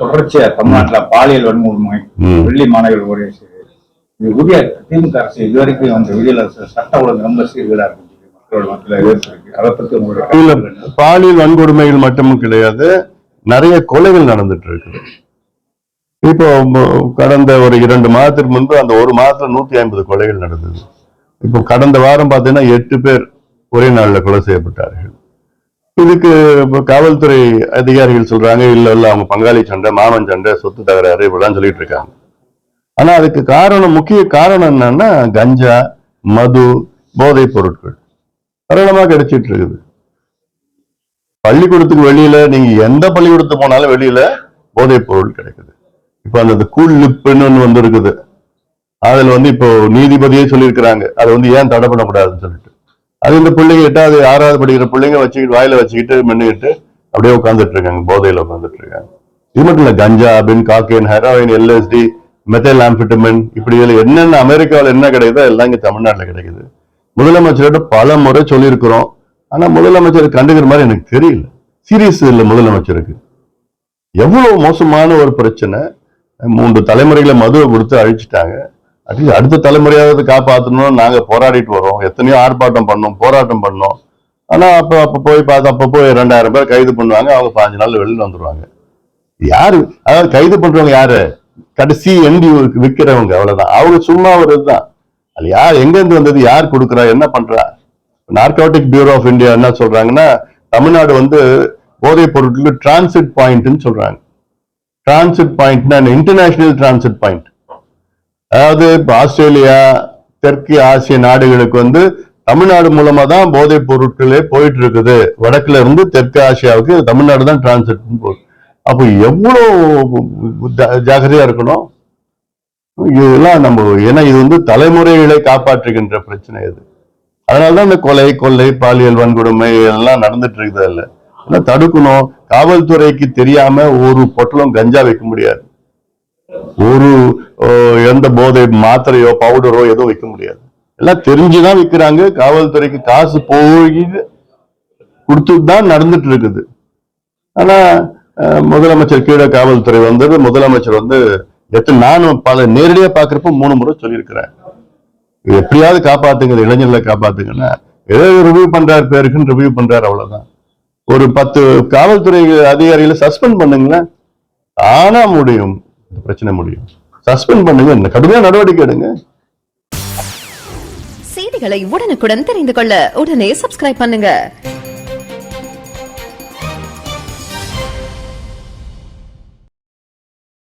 தொடர்ச்சியா தமிழ்நாட்டுல பாலியல் வன்கொடுமை வெள்ளி மாணவர்கள் ஒரே இது உரிய திமுக அரசு இதுவரைக்கும் அந்த விதியில சட்ட ஒழுங்கு ரொம்ப சீர்கேடா இருக்கு மக்களோட மத்தியில அதை பத்தி உங்களுக்கு பாலியல் வன்கொடுமைகள் மட்டும் கிடையாது, நிறைய கொலைகள் நடந்துட்டு இருக்குது. இப்போ கடந்த ஒரு 2 மாதத்திற்கு முன்பு அந்த ஒரு மாதத்துல 150 கொலைகள் நடந்தது. இப்போ கடந்த வாரம் பார்த்தீங்கன்னா 8 பேர் ஒரே நாள்ல கொலை செய்யப்பட்டார்கள். இதுக்கு காவல்துறை அதிகாரிகள் சொல்றாங்க இல்ல அவங்க பங்காளி சண்டை, மாமன் சண்டை, சொத்து தகராறு இப்படிலாம் சொல்லிட்டு இருக்காங்க. ஆனா அதுக்கு காரணம், முக்கிய காரணம் என்னன்னா கஞ்சா, மது, போதைப் பொருட்கள் சரளமா கிடைச்சிட்டு இருக்குது. பள்ளிக்கூடத்துக்கு வெளியில நீங்க எந்த பள்ளிக்கூடத்துக்கு போனாலும் வெளியில போதைப் பொருள் கிடைக்குது. இப்ப அந்த கூல் லிப்னு ஒண்ணு இருக்குது, அதுல இப்போ நீதிபதியே சொல்லியிருக்கிறாங்க அது ஏன் தடை பண்ணக்கூடாதுன்னு சொல்லிட்டு. அது இந்த பிள்ளைங்க 8வது 6வது படிக்கிற பிள்ளைங்க வச்சுக்கிட்டு வாயில வச்சுக்கிட்டு மென்னுக்கிட்டு அப்படியே உட்காந்துட்டு இருக்காங்க, போதையில உட்காந்துட்டு இருக்காங்க. இது மட்டும் இல்ல, கஞ்சா, பின், cocaine, heroin, LSD, methyl amphetamine, இப்படி என்னென்ன அமெரிக்காவில் என்ன கிடைக்குதோ எல்லாம் இங்க தமிழ்நாட்டில் கிடைக்குது. முதலமைச்சரோட பல முறை சொல்லியிருக்கிறோம், ஆனா முதலமைச்சர் கண்டுக்கிற மாதிரி எனக்கு தெரியல. சீரியஸ் இல்லை முதலமைச்சருக்கு. எவ்வளவு மோசமான ஒரு பிரச்சனை. 3 தலைமுறைகளை மதுவை கொடுத்து அழிச்சிட்டாங்க. அடுத்த தலைமுறையாவது காப்பாற்றணும் நாங்க போராடிட்டு வரோம். எத்தனையோ ஆர்ப்பாட்டம் பண்ணோம், போராட்டம் பண்ணோம். ஆனா அப்ப போய் பார்த்தா அப்ப போய் 2000 பேர் கைது பண்ணுவாங்க, அவங்க 5 நாள் வெளியில வந்துருவாங்க. யாரு அதாவது கைது பண்றவங்க யாரு? கடைசி எண்டி விற்கிறவங்க, அவ்வளவுதான். அவங்க சும்மா ஒரு இதுதான். அது யார் எங்க இருந்து வந்தது, யார் கொடுக்குறா, என்ன பண்றா? நார்கோட்டிக் பியூரோ ஆஃப் இந்தியா என்ன சொல்றாங்கன்னா, தமிழ்நாடு போதைப் பொருட்களுக்கு டிரான்சிட் பாயிண்ட்னு சொல்றாங்க. டிரான்சிட் பாயிண்ட்னா இன்டர்நேஷனல் டிரான்சிட் பாயிண்ட். அதாவது இப்ப ஆஸ்திரேலியா, தெற்கு ஆசிய நாடுகளுக்கு தமிழ்நாடு மூலமா தான் போதைப் பொருட்களே போயிட்டு இருக்குது. வடக்குல இருந்து தெற்கு ஆசியாவுக்கு தமிழ்நாடு தான் டிரான்சிட் போகுது. அப்போ எவ்வளவு ஜாகிரதையா இருக்கணும் இதெல்லாம் நம்ம. ஏன்னா இது தலைமுறைகளை காப்பாற்றுகின்ற பிரச்சனை இது. அதனாலதான் இந்த கொலை, கொள்ளை, பாலியல் வன்கொடுமை எல்லாம் நடந்துட்டு இருக்குது. இல்ல எல்லாம் தடுக்கணும். காவல்துறைக்கு தெரியாம ஒரு பொட்டலம் கஞ்சா வைக்க முடியாது, ஒரு எந்த போதை மாத்திரையோ பவுடரோ எதுவும் வைக்க முடியாது. எல்லாம் தெரிஞ்சுதான் விற்கிறாங்க. காவல்துறைக்கு காசு போய் கொடுத்துதான் நடந்துட்டு இருக்குது. ஆனா முதலமைச்சர் கீழே காவல்துறை முதலமைச்சர் நானும் பல நேரடியா பாக்குறப்ப 3 முறை சொல்லியிருக்கிறேன், எப்படியாவது காப்பாத்துங்க, இளைஞர்களை காப்பாத்துங்கன்னா. ஏதோ ரிவ்யூ பண்றாரு, பேருக்குன்னு ரிவ்யூ பண்றாரு, அவ்வளவுதான். ஒரு 10 காவல்துறை அதிகாரிகளை சஸ்பெண்ட் பண்ணுங்களேன், ஆனா முடியும், பிரச்சனை முடியும். சஸ்பெண்ட் பண்ணுங்க, கடுமையா நடவடிக்கை எடுங்க. செய்திகளை உடனுக்குடன் தெரிந்து கொள்ள உடனே சப்ஸ்கிரைப் பண்ணுங்க.